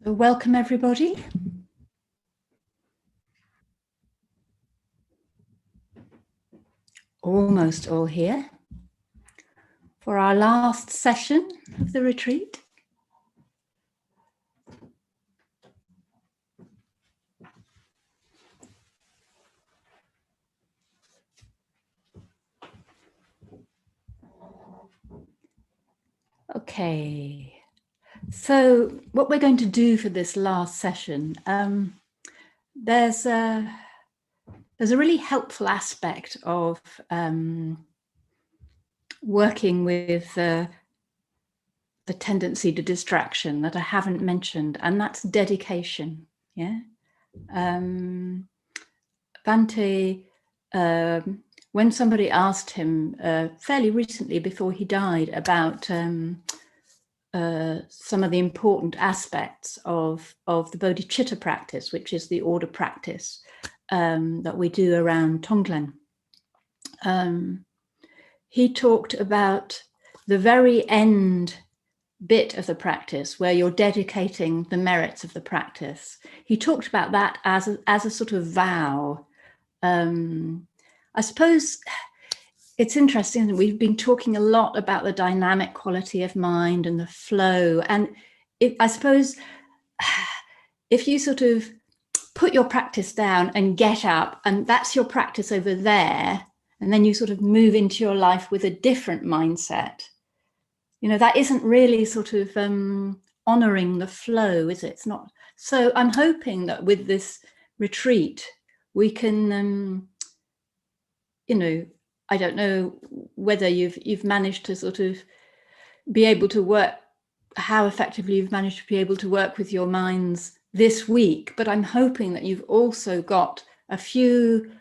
So welcome everybody. Almost all here for our last session of the retreat. Okay, so what we're going to do for this last session, there's a really helpful aspect of working with the tendency to distraction that I haven't mentioned, and that's dedication. Yeah, Bhante, when somebody asked him fairly recently before he died about some of the important aspects of the bodhicitta practice, which is the order practice that we do around Tonglen, he talked about the very end bit of the practice where you're dedicating the merits of the practice. He talked about that as a sort of vow. I suppose it's interesting that we've been talking a lot about the dynamic quality of mind and the flow. And I suppose if you sort of put your practice down and get up, and that's your practice over there, and then you sort of move into your life with a different mindset, you know, that isn't really sort of honoring the flow, is it? It's not. So I'm hoping that with this retreat, we can, you know, I don't know whether you've managed to sort of be able to work, how effectively you've managed to be able to work with your minds this week, but I'm hoping that you've also got a few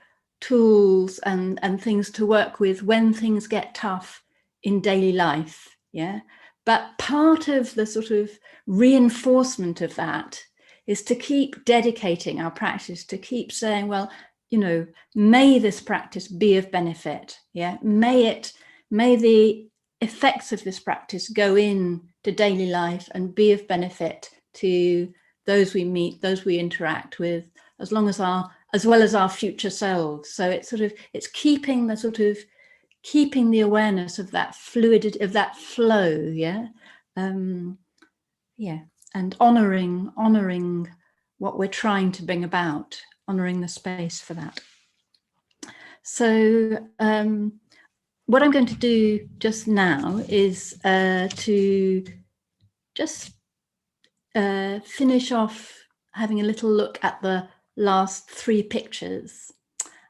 tools and things to work with when things get tough in daily life. Yeah. But part of the sort of reinforcement of that is to keep dedicating our practice, to keep saying, well, you know, may this practice be of benefit. Yeah. May the effects of this practice go in to daily life and be of benefit to those we meet, those we interact with, as well as our future selves. So it's sort of, it's keeping the awareness of that fluidity, of that flow. Yeah. Yeah. And honoring what we're trying to bring about, honoring the space for that. So what I'm going to do just now is to just finish off having a little look at the last three pictures.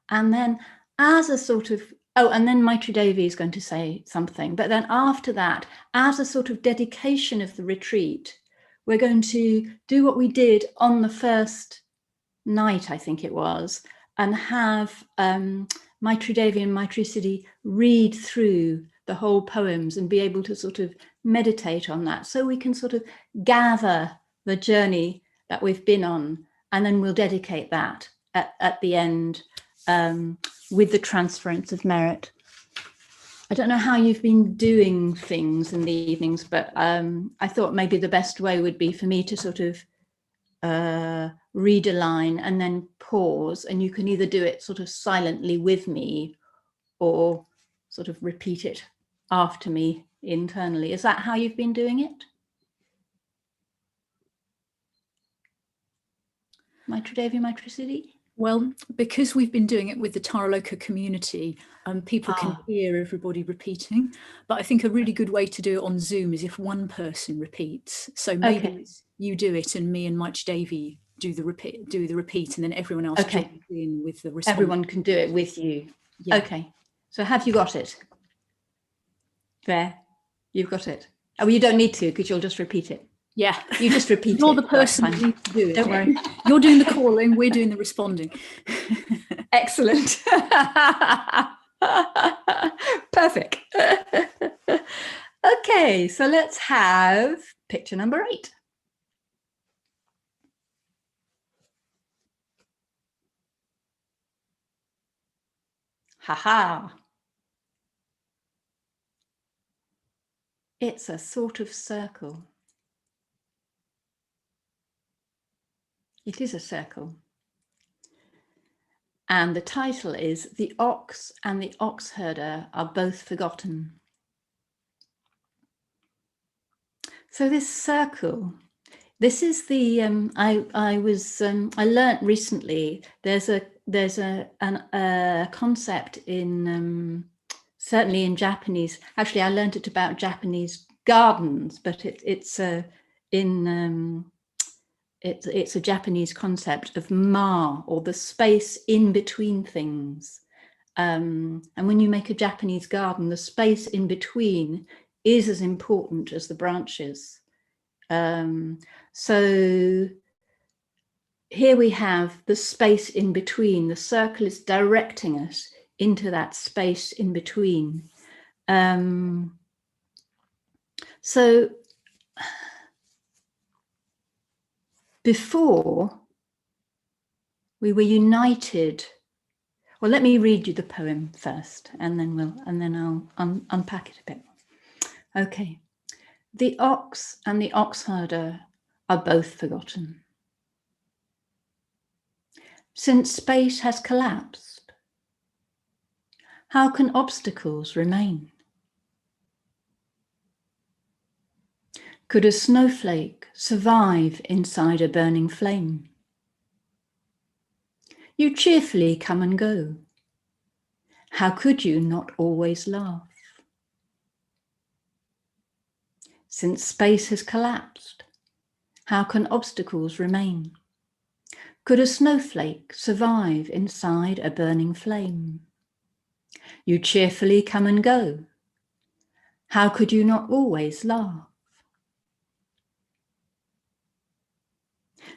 And then as a sort of, and then Maitri Devi is going to say something. But then after that, as a sort of dedication of the retreat, we're going to do what we did on the first night, I think it was, and have Maitri Devi and Maitri Siddhi read through the whole poems and be able to sort of meditate on that, so we can sort of gather the journey that we've been on, and then we'll dedicate that at the end with the transference of merit. I don't know how you've been doing things in the evenings, but I thought maybe the best way would be for me to sort of read a line and then pause, and you can either do it sort of silently with me or sort of repeat it after me internally. Is that how you've been doing it? Maitri Devi, Maitri Siddhi? Well, because we've been doing it with the Taraloka community, people can hear everybody repeating. But I think a really good way to do it on Zoom is if one person repeats. So maybe you do it and me and Maitri Devi do the repeat, and then everyone else joins in with the response. Everyone can do it with you. Yeah. Okay. So have you got it? There. You've got it. Oh, well, you don't need to, because you'll just repeat it. Yeah. You just repeat You're it. the person who needs to do it. Don't worry. You're doing the calling, we're doing the responding. Excellent. Perfect. Okay, so let's have picture number 8. Haha. It's a sort of circle. It is a circle. And the title is The Ox and the Ox Herder Are Both Forgotten. So this circle, this is the, I learnt recently, there's a concept in, certainly in Japanese, actually I learnt it about Japanese gardens, but it's a Japanese concept of ma, or the space in between things. And when you make a Japanese garden, the space in between is as important as the branches. So here we have the space in between. The circle is directing us into that space in between. So before we were united. Well, let me read you the poem first, and then I'll unpack it a bit. Okay. The ox and the ox herder are both forgotten. Since space has collapsed, how can obstacles remain? Could a snowflake survive inside a burning flame? You cheerfully come and go. How could you not always laugh? Since space has collapsed, how can obstacles remain? Could a snowflake survive inside a burning flame? You cheerfully come and go. How could you not always laugh?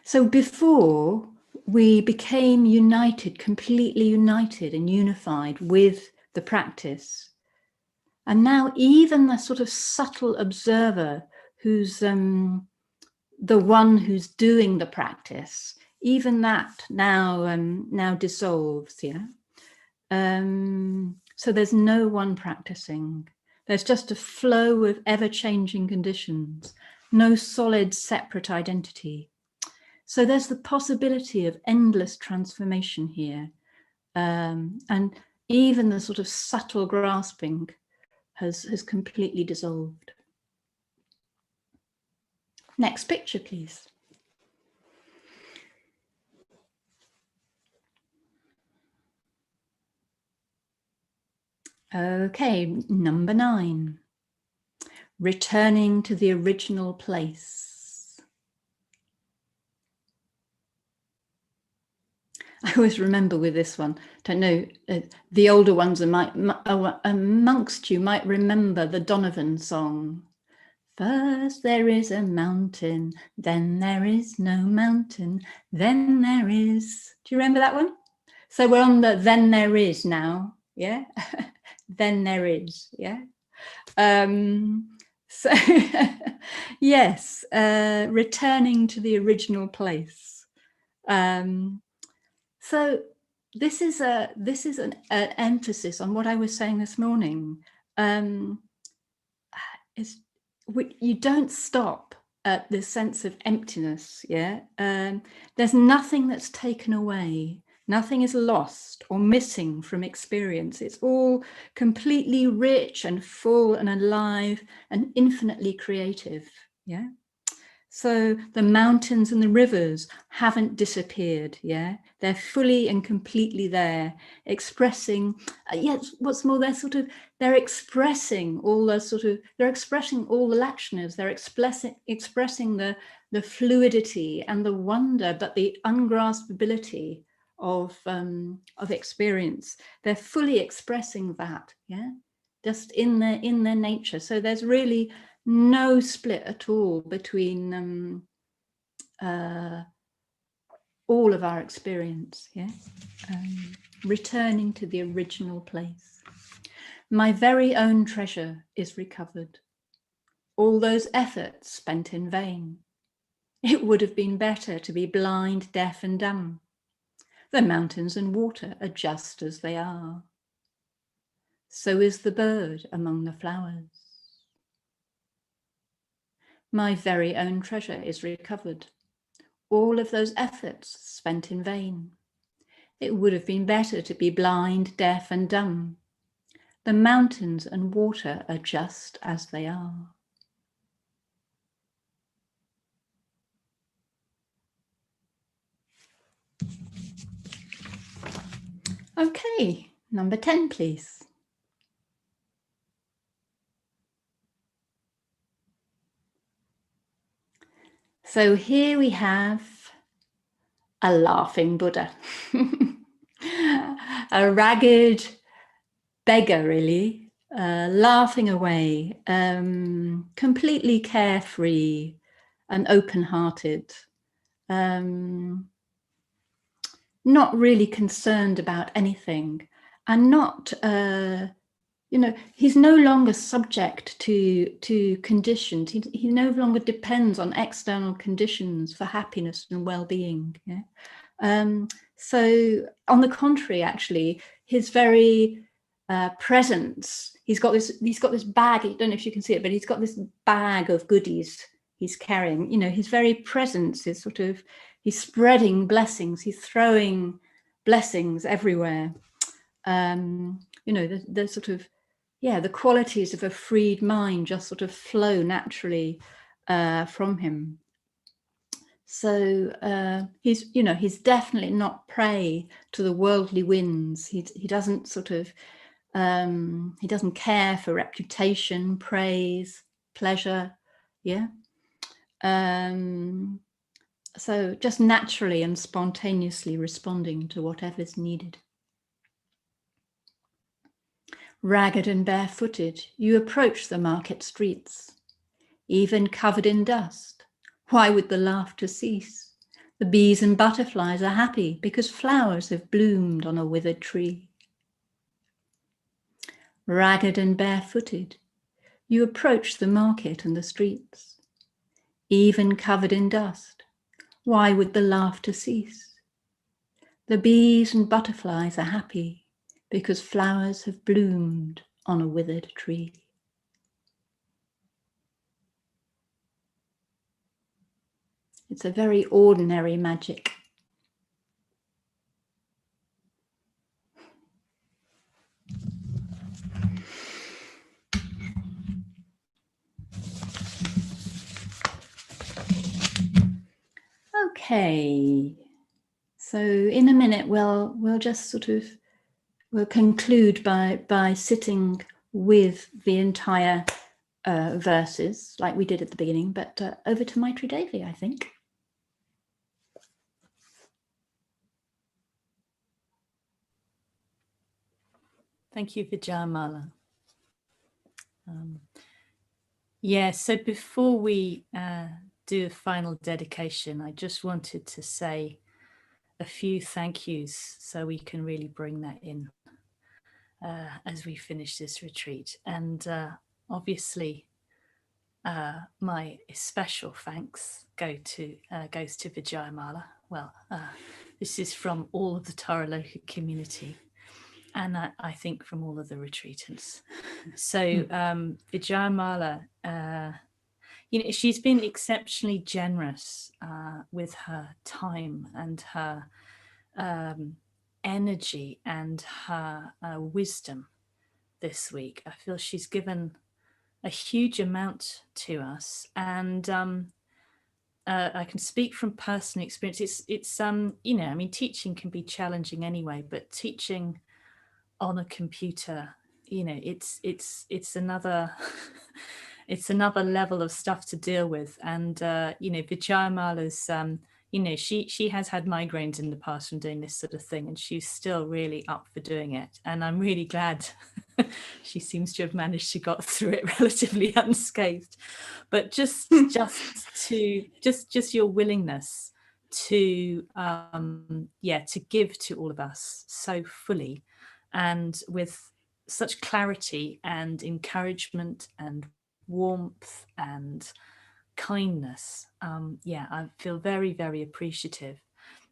So before we became united, completely united and unified with the practice, and now even the sort of subtle observer who's the one who's doing the practice, even that now dissolves, yeah. So there's no one practicing. There's just a flow of ever-changing conditions, no solid separate identity. So there's the possibility of endless transformation here. And even the sort of subtle grasping has completely dissolved. Next picture, please. Okay, number 9. Returning to the original place. I always remember with this one, don't know, the older ones amongst you might remember the Donovan song. First there is a mountain, then there is no mountain, then there is. Do you remember that one? So we're on the then there is now, yeah? Then there is, yeah? So yes, returning to the original place. So this is an emphasis on what I was saying this morning. You don't stop at the sense of emptiness, yeah? There's nothing that's taken away. Nothing is lost or missing from experience. It's all completely rich and full and alive and infinitely creative, yeah? So the mountains and the rivers haven't disappeared, yeah? They're fully and completely there, expressing, yes, what's more, they're expressing all the they're expressing all the lakshanas, they're expressing the fluidity and the wonder, but the ungraspability of experience. They're fully expressing that, yeah? Just in their nature. So there's really no split at all between all of our experience, yeah? Returning to the original place. My very own treasure is recovered. All those efforts spent in vain. It would have been better to be blind, deaf and dumb. The mountains and water are just as they are. So is the bird among the flowers. My very own treasure is recovered. all of those efforts spent in vain. It would have been better to be blind, deaf, and dumb. The mountains and water are just as they are. Okay, number 10, please. So here we have a laughing Buddha, a ragged beggar, really, laughing away, completely carefree and open-hearted, not really concerned about anything, and not, he's no longer subject to conditions. He no longer depends on external conditions for happiness and well-being. Yeah? So on the contrary, actually, his very presence, he's got this bag, I don't know if you can see it, but he's got this bag of goodies he's carrying. His very presence is sort of, he's spreading blessings, he's throwing blessings everywhere. The sort of, the qualities of a freed mind just sort of flow naturally from him. So he's definitely not prey to the worldly winds. He doesn't sort of, he doesn't care for reputation, praise, pleasure. Yeah. So just naturally and spontaneously responding to whatever's needed. Ragged and barefooted, you approach the market streets, even covered in dust. Why would the laughter cease? The bees and butterflies are happy because flowers have bloomed on a withered tree. Ragged and barefooted, you approach the market and the streets, even covered in dust. Why would the laughter cease? The bees and butterflies are happy because flowers have bloomed on a withered tree. It's a very ordinary magic. Okay, so in a minute we'll just sort of conclude by sitting with the entire verses like we did at the beginning, but over to Maitri Devi, I think. Thank you, Vijayamala. So before we do a final dedication, I just wanted to say a few thank yous so we can really bring that in as we finish this retreat. And obviously, my especial thanks goes to Vijayamala. Well, this is from all of the Taraloka community, and I think from all of the retreatants. So Vijayamala, she's been exceptionally generous with her time and her energy and her wisdom this week. I feel she's given a huge amount to us, and I can speak from personal experience. It's teaching can be challenging anyway, but teaching on a computer, it's another it's another level of stuff to deal with. And Vijayamala's she has had migraines in the past from doing this sort of thing, and she's still really up for doing it, and I'm really glad she seems to have managed to got through it relatively unscathed. But just your willingness to give to all of us so fully and with such clarity and encouragement and warmth and kindness. I feel very, very appreciative.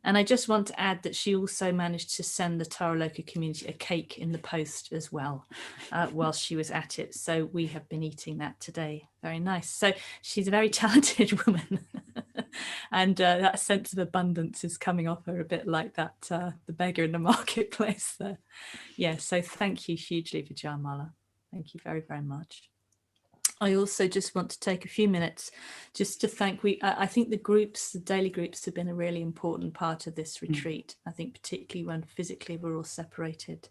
And I just want to add that she also managed to send the Taraloka community a cake in the post as well while she was at it. So we have been eating that today. Very nice. So she's a very talented woman. And that sense of abundance is coming off her a bit like that, the beggar in the marketplace there. Yeah, so thank you hugely, Vijayamala. Thank you very, very much. I also just want to take a few minutes just to thank, I think the groups, the daily groups have been a really important part of this retreat. I think particularly when physically we're all separated.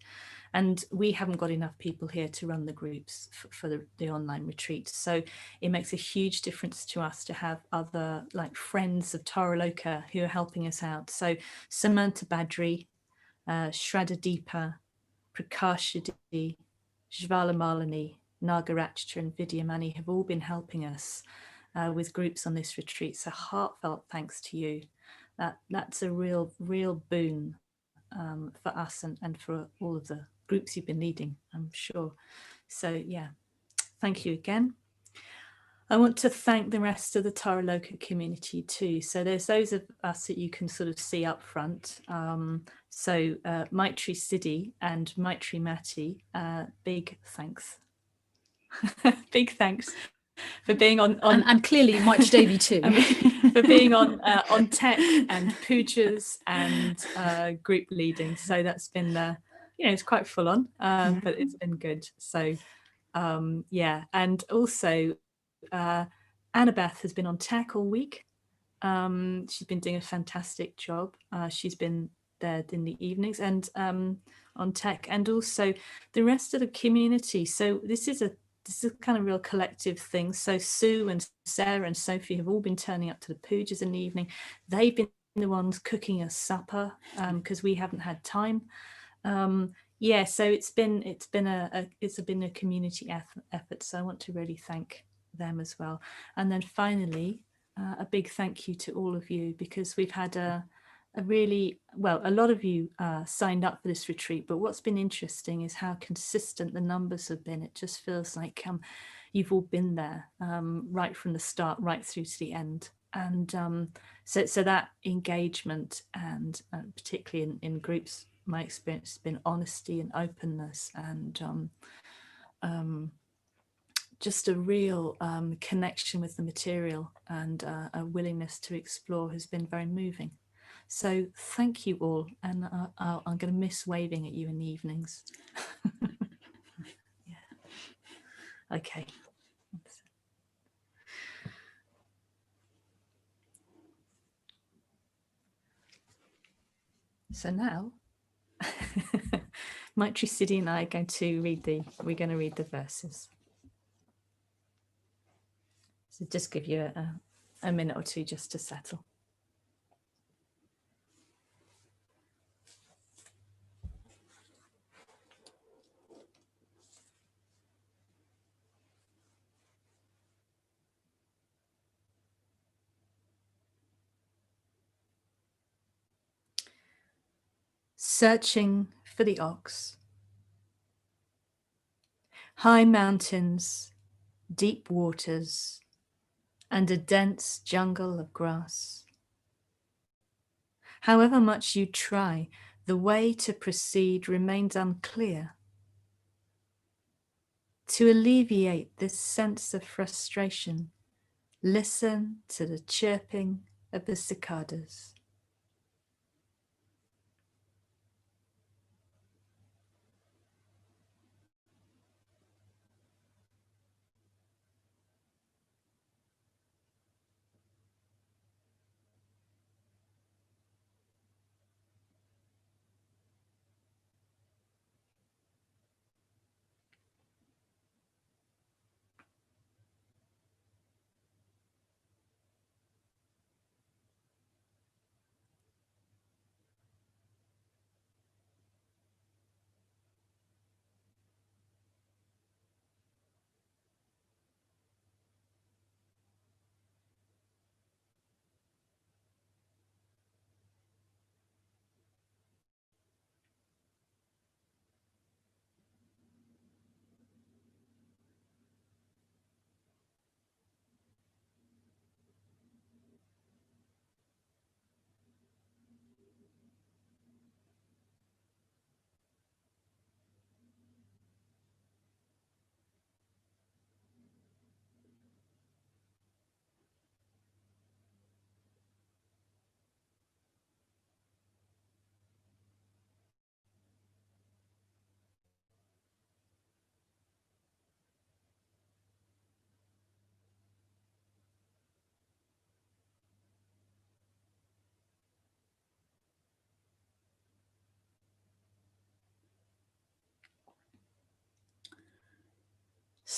And we haven't got enough people here to run the groups for the online retreat. So it makes a huge difference to us to have other like friends of Taraloka who are helping us out. So Samantha Badri, Shraddha Deepa, Prakashadi, Jvala Malini, Nagarachta and Vidyamani have all been helping us with groups on this retreat. So heartfelt thanks to you. That's a real boon for us and for all of the groups you've been leading, I'm sure. So yeah, thank you again. I want to thank the rest of the Taraloka community too. So there's those of us that you can sort of see up front. Maitri Siddhi and Maitri Mati, big thanks. Big thanks for being on and clearly Maitri Devi too. For being on tech and pujas and group leading. So that's been it's quite full on, but it's been good. So yeah, and also Annabeth has been on tech all week. She's been doing a fantastic job. She's been there in the evenings and on tech, and also the rest of the community. So this is a kind of real collective thing. So Sue and Sarah and Sophie have all been turning up to the pujas in the evening. They've been the ones cooking us supper because we haven't had time. Yeah, so it's been a community effort. So I want to really thank them as well. And then finally, a big thank you to all of you, because we've had a lot of you signed up for this retreat, but what's been interesting is how consistent the numbers have been. It just feels like you've all been there right from the start, right through to the end. And so that engagement, and particularly in groups, my experience has been honesty and openness, and just a real connection with the material, and a willingness to explore has been very moving. So thank you all, and I'm going to miss waving at you in the evenings. Yeah. Okay. So now, Maitri Siddhi and I are going to read the verses. So just give you a minute or two just to settle. Searching for the ox. High mountains, deep waters, and a dense jungle of grass. However much you try, the way to proceed remains unclear. To alleviate this sense of frustration, listen to the chirping of the cicades.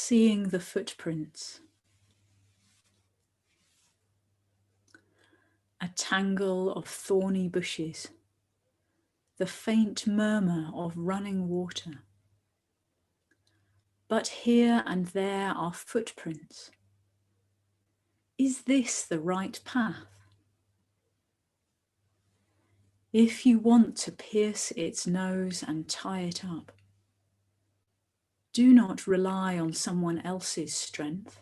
seeing the footprints. A tangle of thorny bushes, the faint murmur of running water. But here and there are footprints. Is this the right path? If you want to pierce its nose and tie it up, do not rely on someone else's strength.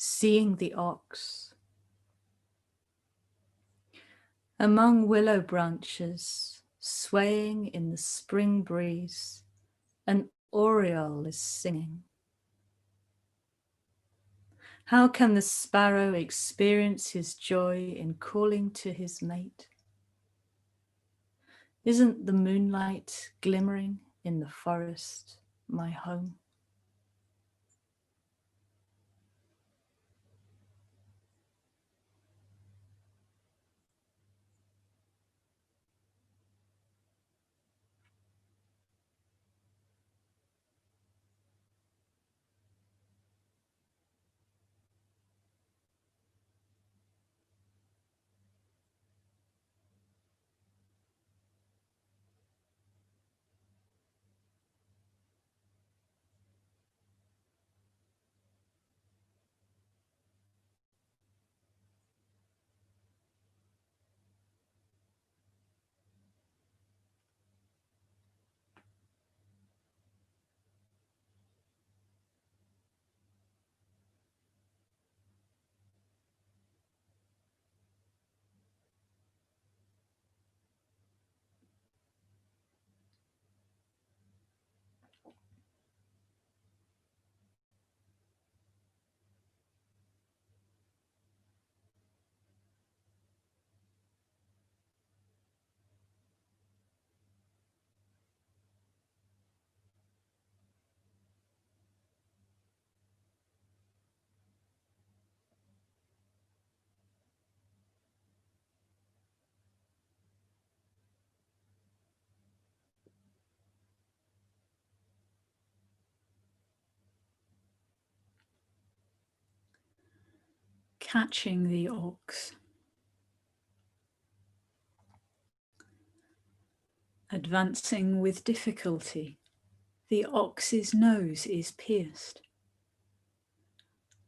Seeing the ox. Among willow branches, swaying in the spring breeze, an oriole is singing. How can the sparrow experience his joy in calling to his mate? Isn't the moonlight glimmering in the forest my home? Catching the ox. Advancing with difficulty, the ox's nose is pierced.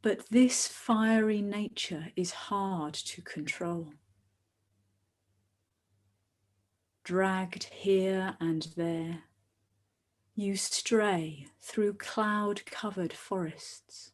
But this fiery nature is hard to control. Dragged here and there, you stray through cloud-covered forests.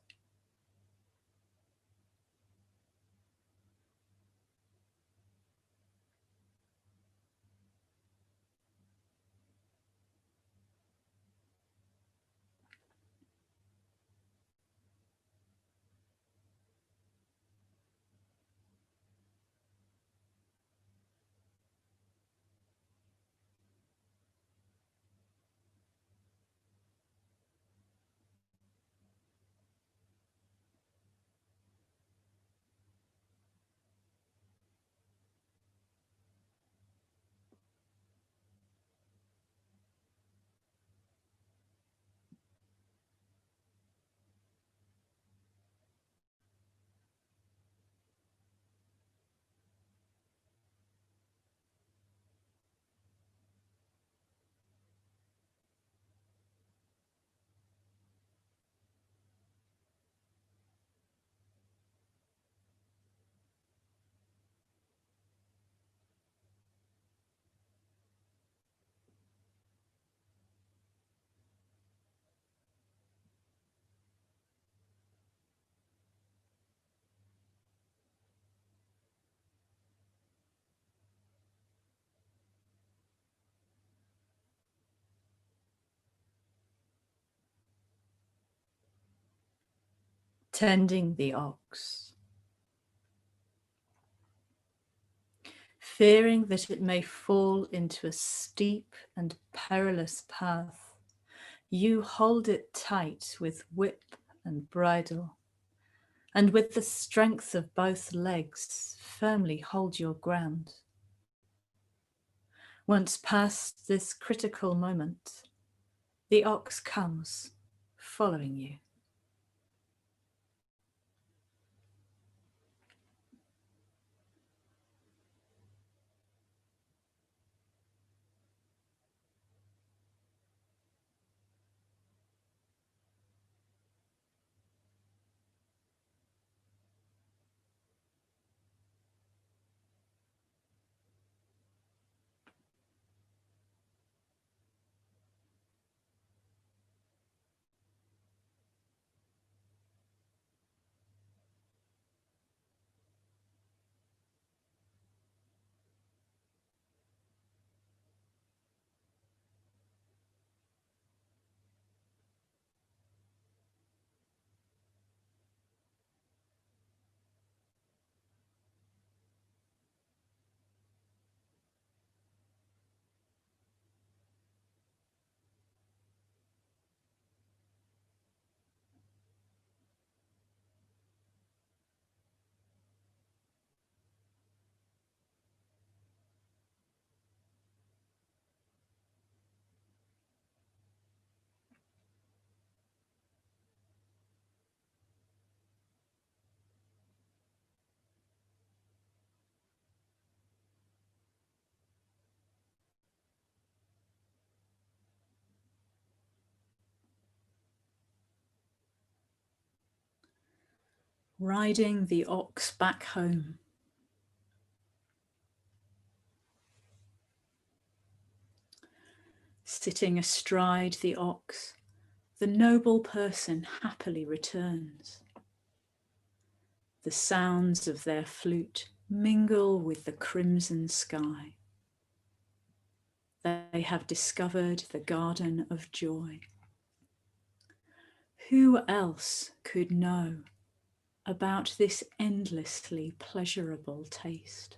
tending the ox, fearing that it may fall into a steep and perilous path. You hold it tight with whip and bridle, and with the strength of both legs, firmly hold your ground. Once past this critical moment, the ox comes, following you. Riding the ox back home. Sitting astride the ox, the noble person happily returns. The sounds of their flute mingle with the crimson sky. They have discovered the garden of joy. Who else could know about this endlessly pleasurable taste?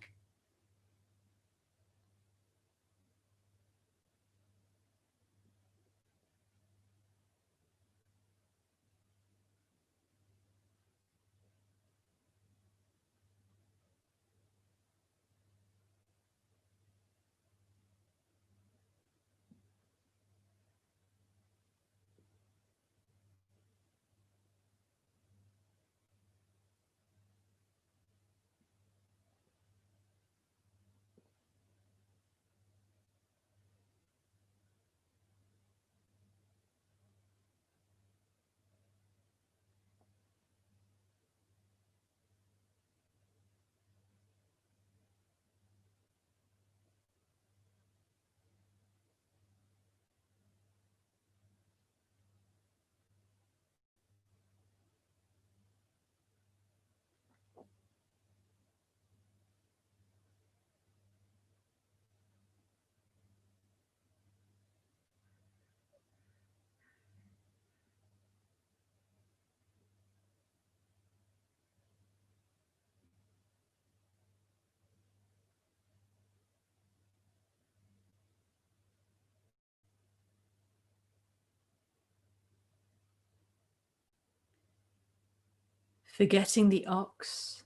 Forgetting the ox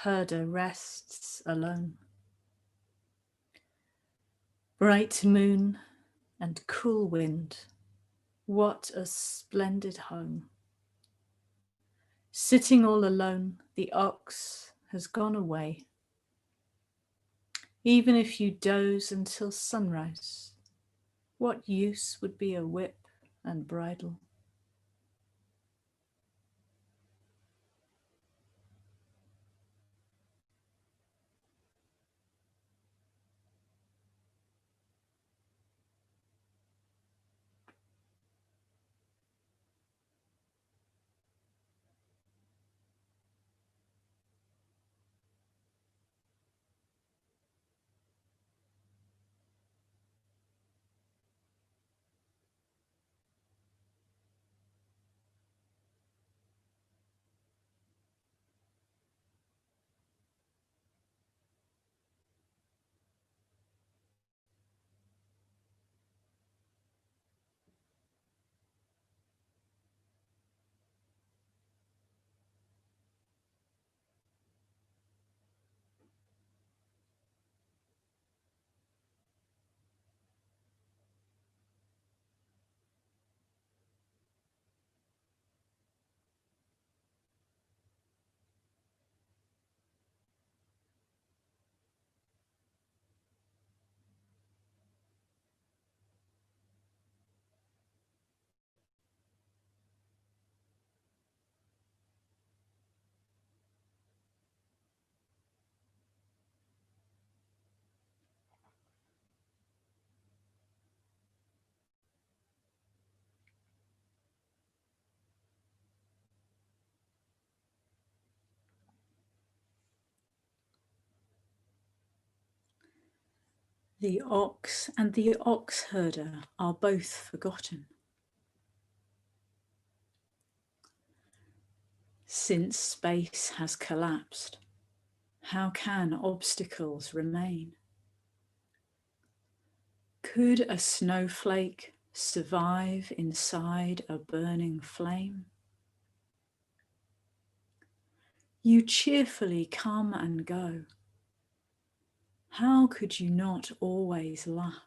herder rests alone. Bright moon and cool wind, what a splendid home. Sitting all alone, the ox has gone away. Even if you doze until sunrise, what use would be a whip and bridle? The ox and the ox herder are both forgotten. Since space has collapsed, how can obstacles remain? Could a snowflake survive inside a burning flame? You cheerfully come and go. How could you not always laugh?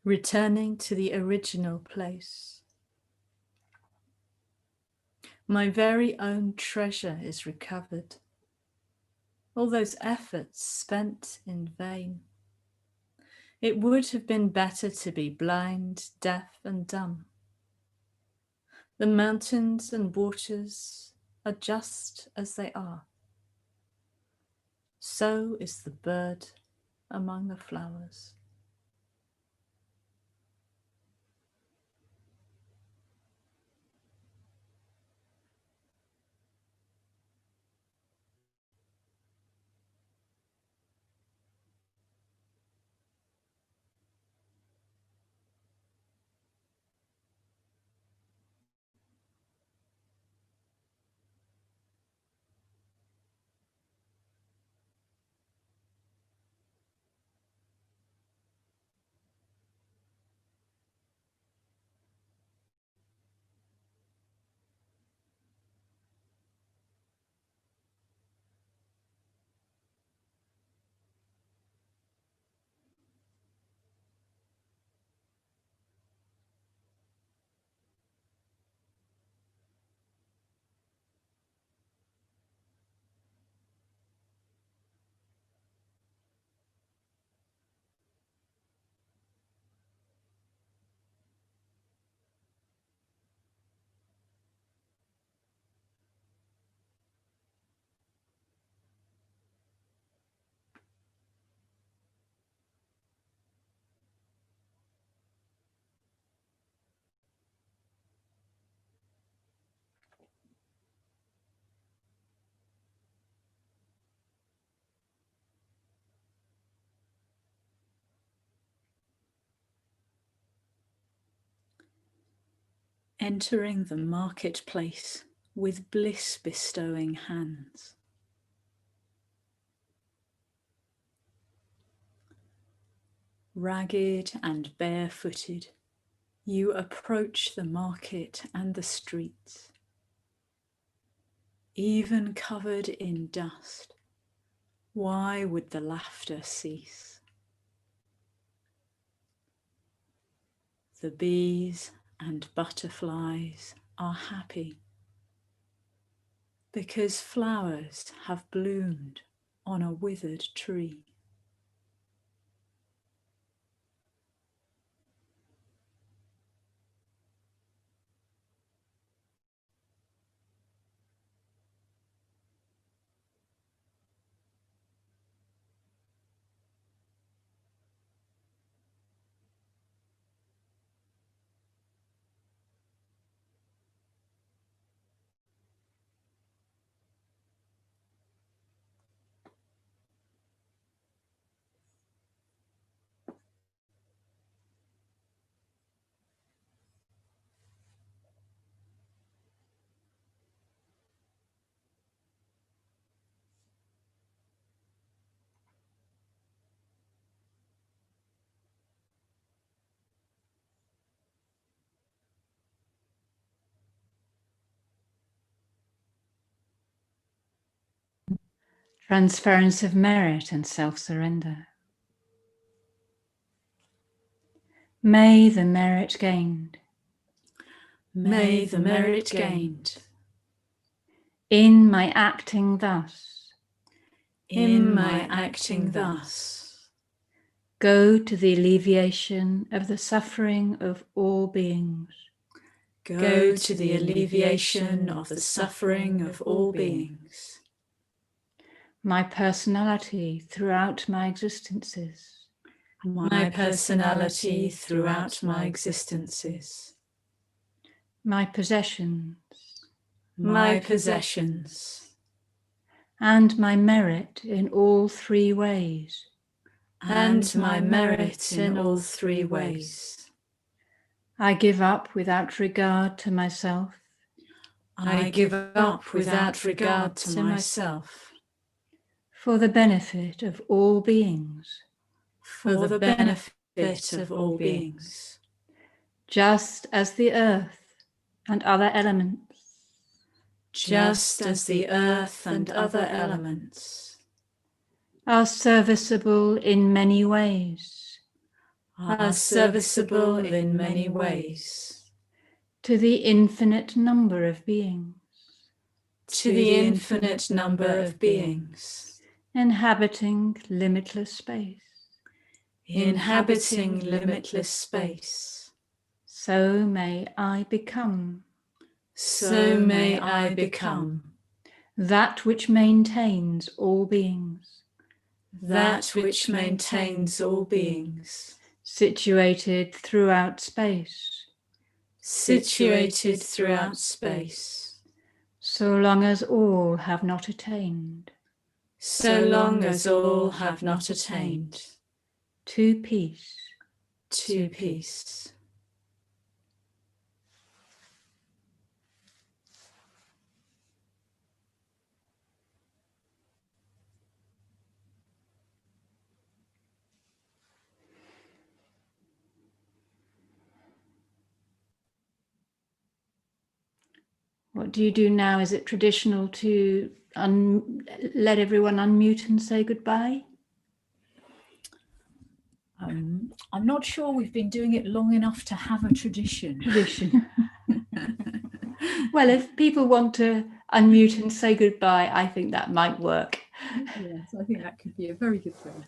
Returning to the original place. My very own treasure is recovered. All those efforts spent in vain. It would have been better to be blind, deaf, and dumb. The mountains and waters are just as they are. So is the bird among the flowers. Entering the marketplace with bliss-bestowing hands. Ragged and barefooted, you approach the market and the streets. Even covered in dust, why would the laughter cease? The bees and butterflies are happy because flowers have bloomed on a withered tree. transference of merit and self-surrender. May the merit gained. May the merit gained. In my acting thus. In my acting thus. Go to the alleviation of the suffering of all beings. Go to the alleviation of the suffering of all beings. My personality throughout my existences. My personality throughout my existences. My possessions. My possessions. And my merit in all three ways. And my merit in all three ways. I give up without regard to myself. I give up without regard to myself. For the benefit of all beings. For the benefit of all beings. Just as the earth and other elements. Just as the earth and other elements. Are serviceable in many ways. Are serviceable in many ways. To the infinite number of beings. To the infinite number of beings. Inhabiting limitless space. Inhabiting limitless space. So may I become. So may I become. That which maintains all beings. That which maintains all beings. Situated throughout space. Situated throughout space. So long as all have not attained. So long as all have not attained. To peace. To peace. What do you do now? Is it traditional to let everyone unmute and say goodbye? I'm not sure we've been doing it long enough to have a tradition. Well, if people want to unmute and say goodbye, I think that might work. Yes, I think that could be a very good thing.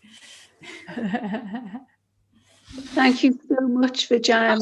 Thank you so much, Vijayamala.